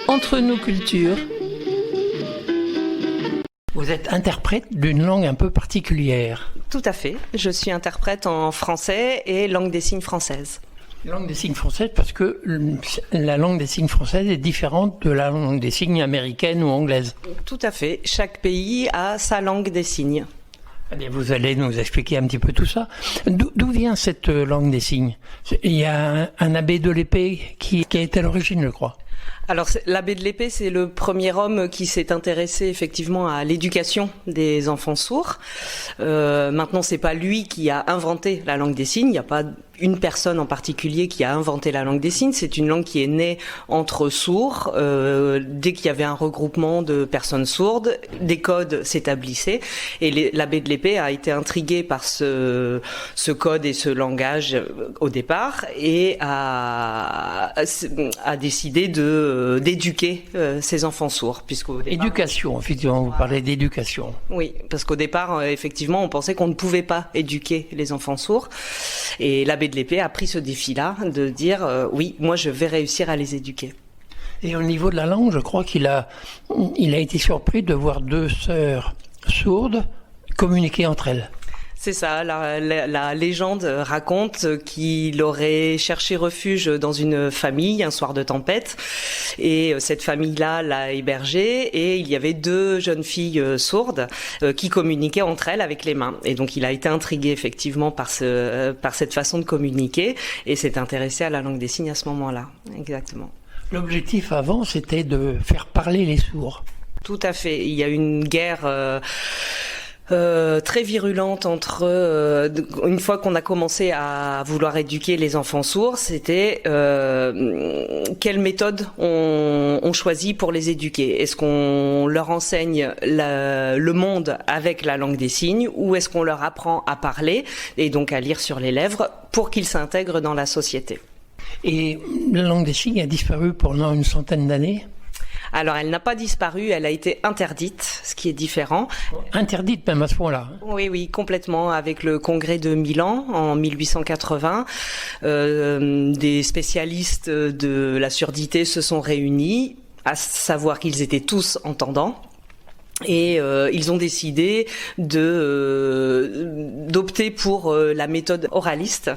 Entre nos cultures. Vous êtes interprète d'une langue un peu particulière. Tout à fait. Je suis interprète en français et langue des signes française. Langue des signes française parce que la langue des signes française est différente de la langue des signes américaine ou anglaise. Tout à fait. Chaque pays a sa langue des signes. Allez, vous allez nous expliquer un petit peu tout ça. D'où vient cette langue des signes? Il y a un abbé de l'Épée qui a été à l'origine, je crois. Alors, l'abbé de l'Épée, c'est le premier homme qui s'est intéressé effectivement à l'éducation des enfants sourds. Maintenant, c'est pas lui qui a inventé la langue des signes. Il n'y a pas une personne en particulier qui a inventé la langue des signes. C'est une langue qui est née entre sourds. Dès qu'il y avait un regroupement de personnes sourdes, des codes s'établissaient. Et l'abbé de l'Épée a été intrigué par ce code et ce langage au départ et a décidé d'éduquer ces enfants sourds. Éducation, effectivement, vous parlez d'éducation. Oui, parce qu'au départ, effectivement, on pensait qu'on ne pouvait pas éduquer les enfants sourds. Et l'abbé de l'Épée a pris ce défi-là de dire oui, moi je vais réussir à les éduquer. Et au niveau de la langue, je crois qu'il a été surpris de voir deux sœurs sourdes communiquer entre elles. C'est ça, la légende raconte qu'il aurait cherché refuge dans une famille un soir de tempête et cette famille-là l'a hébergé et il y avait deux jeunes filles sourdes qui communiquaient entre elles avec les mains. Et donc il a été intrigué effectivement par cette façon de communiquer et s'est intéressé à la langue des signes à ce moment-là. Exactement. L'objectif avant, c'était de faire parler les sourds. Tout à fait. Il y a une guerre très virulente entre une fois qu'on a commencé à vouloir éduquer les enfants sourds, c'était quelle méthode on choisit pour les éduquer. Est-ce qu'on leur enseigne le monde avec la langue des signes ou est-ce qu'on leur apprend à parler et donc à lire sur les lèvres pour qu'ils s'intègrent dans la société? Et la langue des signes a disparu pendant une centaine d'années? Alors, elle n'a pas disparu, elle a été interdite, ce qui est différent. Interdite même à ce point-là? Oui, complètement. Avec le congrès de Milan en 1880, des spécialistes de la surdité se sont réunis, à savoir qu'ils étaient tous entendants. Et ils ont décidé d'opter pour la méthode oraliste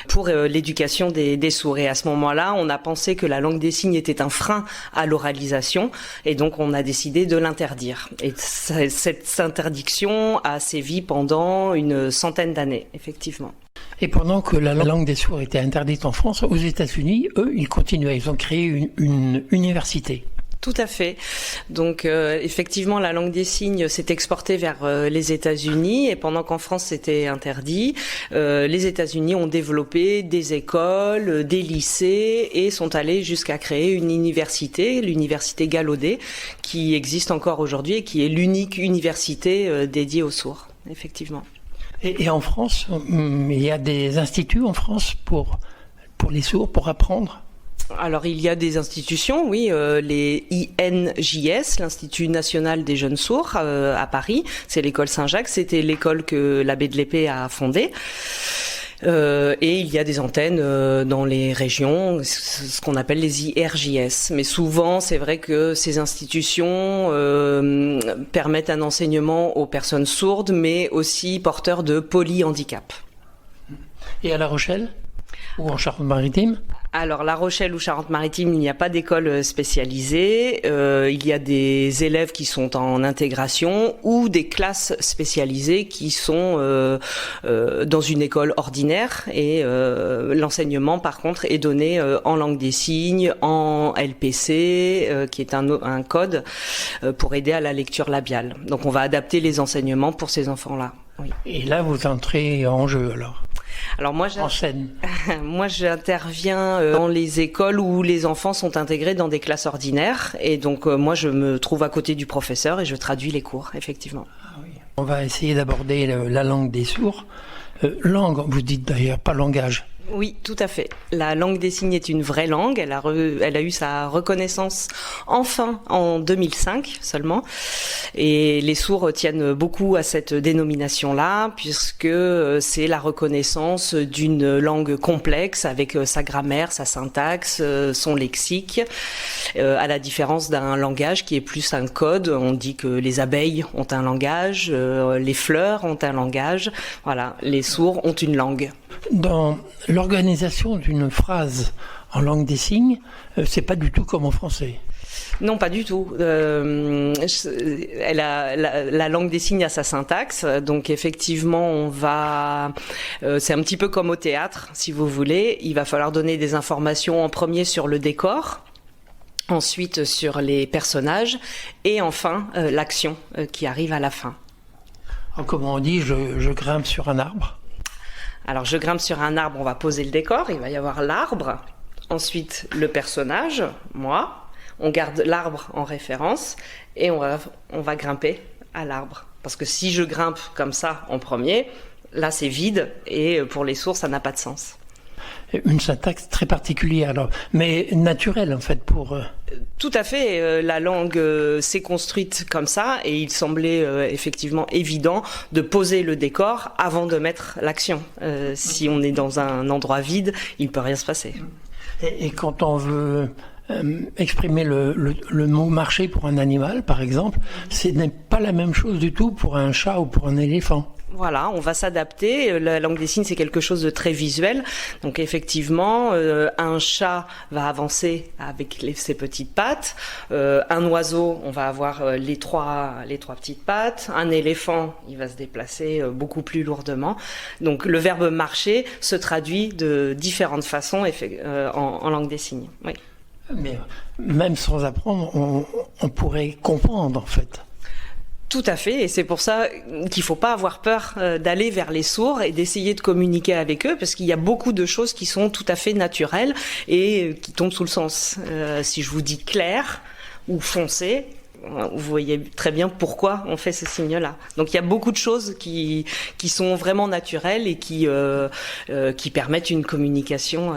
pour l'éducation des sourds. Et à ce moment-là, on a pensé que la langue des signes était un frein à l'oralisation, et donc on a décidé de l'interdire. Et cette interdiction a sévi pendant une centaine d'années, effectivement. Et pendant que la langue des sourds était interdite en France, aux États-Unis, eux, ils continuaient. Ils ont créé une université. Tout à fait. Donc effectivement, la langue des signes s'est exportée vers les États-Unis et pendant qu'en France c'était interdit, les États-Unis ont développé des écoles, des lycées et sont allés jusqu'à créer une université, l'université Gallaudet, qui existe encore aujourd'hui et qui est l'unique université dédiée aux sourds, effectivement. Et en France, il y a des instituts en France pour les sourds, pour apprendre? Alors il y a des institutions, oui, les INJS, l'Institut National des Jeunes Sourds à Paris, c'est l'école Saint-Jacques, c'était l'école que l'abbé de l'Épée a fondée. Et il y a des antennes dans les régions, ce qu'on appelle les IRJS. Mais souvent, c'est vrai que ces institutions permettent un enseignement aux personnes sourdes, mais aussi porteurs de polyhandicap. Et à La Rochelle ou en Charente-Maritime? Alors, La Rochelle ou Charente-Maritime, il n'y a pas d'école spécialisée. Il y a des élèves qui sont en intégration ou des classes spécialisées qui sont dans une école ordinaire. Et l'enseignement, par contre, est donné en langue des signes, en LPC, qui est un code pour aider à la lecture labiale. Donc, on va adapter les enseignements pour ces enfants-là. Oui. Et là, vous entrez en jeu, alors? Alors moi, en scène. Moi, j'interviens dans les écoles où les enfants sont intégrés dans des classes ordinaires. Et donc, moi, je me trouve à côté du professeur et je traduis les cours, effectivement. Ah oui. On va essayer d'aborder la langue des sourds. Langue, vous dites d'ailleurs, pas langage. Oui, tout à fait. La langue des signes est une vraie langue. Elle a eu sa reconnaissance enfin en 2005 seulement. Et les sourds tiennent beaucoup à cette dénomination-là, puisque c'est la reconnaissance d'une langue complexe avec sa grammaire, sa syntaxe, son lexique, à la différence d'un langage qui est plus un code. On dit que les abeilles ont un langage, les fleurs ont un langage. Voilà, les sourds ont une langue. Dans l'organisation d'une phrase en langue des signes, c'est pas du tout comme en français. Non, pas du tout. La langue des signes a sa syntaxe, donc effectivement, c'est un petit peu comme au théâtre, si vous voulez. Il va falloir donner des informations en premier sur le décor, ensuite sur les personnages, et enfin l'action qui arrive à la fin. Alors, comment on dit, je grimpe sur un arbre? Alors, je grimpe sur un arbre, on va poser le décor, il va y avoir l'arbre, ensuite le personnage, moi, on garde l'arbre en référence et on va grimper à l'arbre. Parce que si je grimpe comme ça en premier, là c'est vide et pour les sourds ça n'a pas de sens. Une syntaxe très particulière, alors, mais naturelle en fait pour... Tout à fait, la langue s'est construite comme ça et il semblait effectivement évident de poser le décor avant de mettre l'action. Si on est dans un endroit vide, il ne peut rien se passer. Et quand on veut exprimer le mot marcher pour un animal, par exemple, ce n'est pas la même chose du tout pour un chat ou pour un éléphant. Voilà, on va s'adapter. La langue des signes, c'est quelque chose de très visuel. Donc effectivement, un chat va avancer avec ses petites pattes. Un oiseau, on va avoir les trois petites pattes. Un éléphant, il va se déplacer beaucoup plus lourdement. Donc le verbe marcher se traduit de différentes façons en langue des signes. Oui. Mais même sans apprendre, on pourrait comprendre en fait. Tout à fait, et c'est pour ça qu'il faut pas avoir peur d'aller vers les sourds et d'essayer de communiquer avec eux, parce qu'il y a beaucoup de choses qui sont tout à fait naturelles et qui tombent sous le sens. Si je vous dis clair ou foncé, vous voyez très bien pourquoi on fait ce signe-là. Donc il y a beaucoup de choses qui sont vraiment naturelles et qui permettent une communication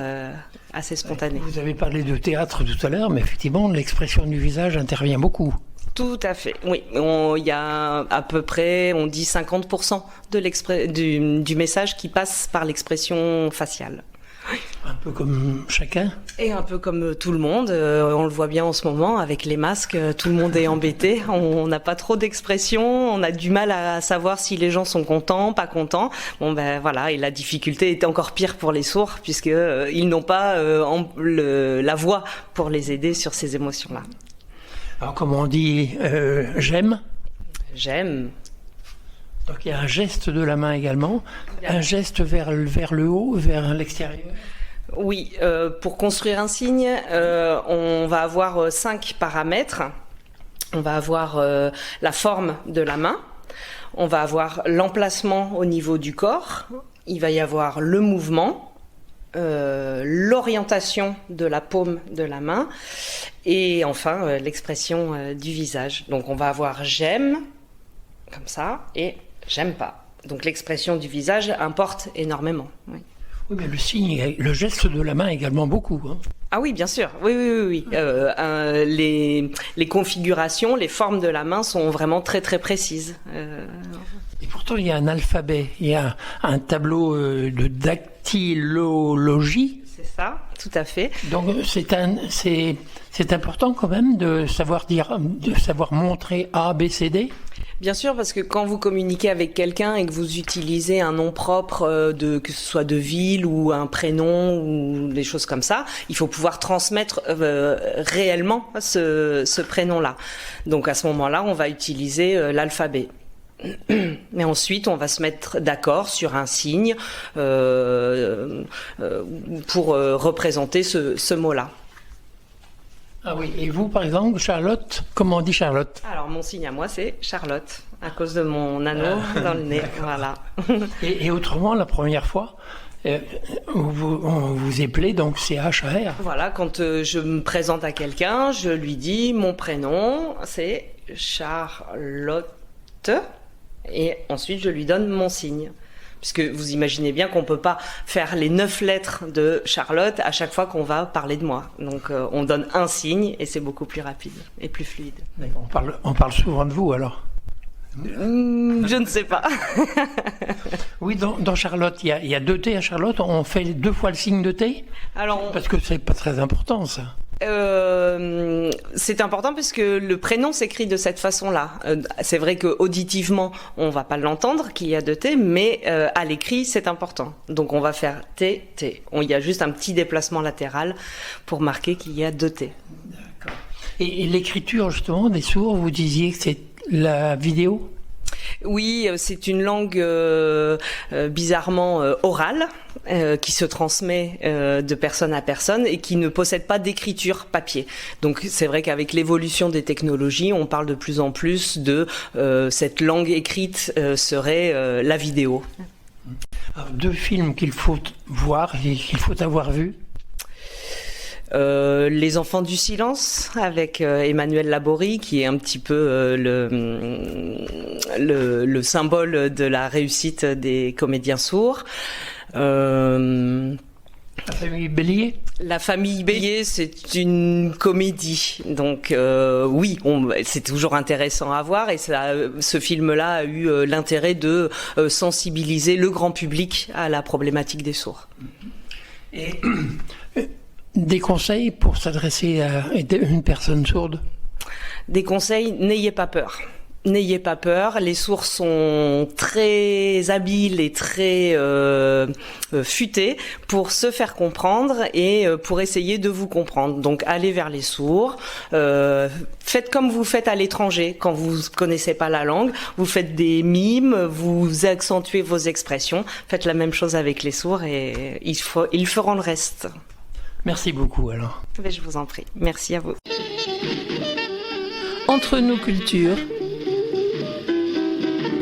assez spontanée. Vous avez parlé de théâtre tout à l'heure, mais effectivement l'expression du visage intervient beaucoup. Tout à fait, oui. Il y a à peu près, on dit 50% du message qui passe par l'expression faciale. Un peu comme chacun. Et un peu comme tout le monde. On le voit bien en ce moment avec les masques. Tout le monde est embêté. On n'a pas trop d'expression. On a du mal à savoir si les gens sont contents, pas contents. Bon ben voilà. Et la difficulté est encore pire pour les sourds puisque ils n'ont pas la voix pour les aider sur ces émotions-là. Alors, comme on dit, j'aime. J'aime. Donc, il y a un geste de la main également, un geste vers le haut, vers l'extérieur. Oui, pour construire un signe, on va avoir 5 paramètres. On va avoir la forme de la main, on va avoir l'emplacement au niveau du corps, il va y avoir le mouvement, l'orientation de la paume de la main et enfin l'expression du visage. Donc on va avoir j'aime comme ça et j'aime pas. Donc l'expression du visage importe énormément. Oui. Oui, mais le signe, le geste de la main également beaucoup. Hein. Ah oui, bien sûr. Oui. Les configurations, les formes de la main sont vraiment très très précises. Et pourtant, il y a un alphabet, il y a un tableau de dactylologie. C'est ça, tout à fait. Donc c'est important quand même de savoir montrer A, B, C, D. Bien sûr, parce que quand vous communiquez avec quelqu'un et que vous utilisez un nom propre, que ce soit de ville ou un prénom ou des choses comme ça, il faut pouvoir transmettre réellement ce prénom-là. Donc à ce moment-là, on va utiliser l'alphabet. Mais ensuite, on va se mettre d'accord sur un signe pour représenter ce mot-là. Ah oui, et vous, par exemple, Charlotte, comment on dit Charlotte? Alors, mon signe à moi, c'est Charlotte, à cause de mon anneau dans le nez. Voilà. Et autrement, la première fois, on vous appelez, donc c'est H-A-R. Voilà, quand je me présente à quelqu'un, je lui dis mon prénom, c'est Charlotte, et ensuite je lui donne mon signe. Puisque vous imaginez bien qu'on peut pas faire les 9 lettres de Charlotte à chaque fois qu'on va parler de moi. Donc on donne un signe et c'est beaucoup plus rapide et plus fluide. On parle souvent de vous alors. Je ne sais pas. Oui, dans Charlotte, il y a 2 T à Charlotte. On fait 2 fois le signe de T. Alors, parce que c'est pas très important ça. C'est important parce que le prénom s'écrit de cette façon-là. C'est vrai que auditivement, on va pas l'entendre qu'il y a 2 T, mais à l'écrit, c'est important. Donc on va faire T, T. Il y a juste un petit déplacement latéral pour marquer qu'il y a 2 T. D'accord. Et l'écriture justement des sourds, vous disiez que c'est la vidéo? Oui, c'est une langue bizarrement orale qui se transmet de personne à personne et qui ne possède pas d'écriture papier. Donc c'est vrai qu'avec l'évolution des technologies, on parle de plus en plus de cette langue écrite serait la vidéo. Alors, 2 films qu'il faut voir et qu'il faut avoir vus. Les enfants du silence avec Emmanuel Laborie qui est un petit peu le symbole de la réussite des comédiens sourds. La famille Bélier. La famille Bélier, c'est une comédie, donc oui, c'est toujours intéressant à voir et ce film-là a eu l'intérêt de sensibiliser le grand public à la problématique des sourds. Et des conseils pour s'adresser à une personne sourde? Des conseils, n'ayez pas peur. N'ayez pas peur, les sourds sont très habiles et très futés pour se faire comprendre et pour essayer de vous comprendre. Donc allez vers les sourds, faites comme vous faites à l'étranger quand vous connaissez pas la langue, vous faites des mimes, vous accentuez vos expressions, faites la même chose avec les sourds et ils feront le reste. Merci beaucoup alors. Je vous en prie, merci à vous. Entre nos cultures,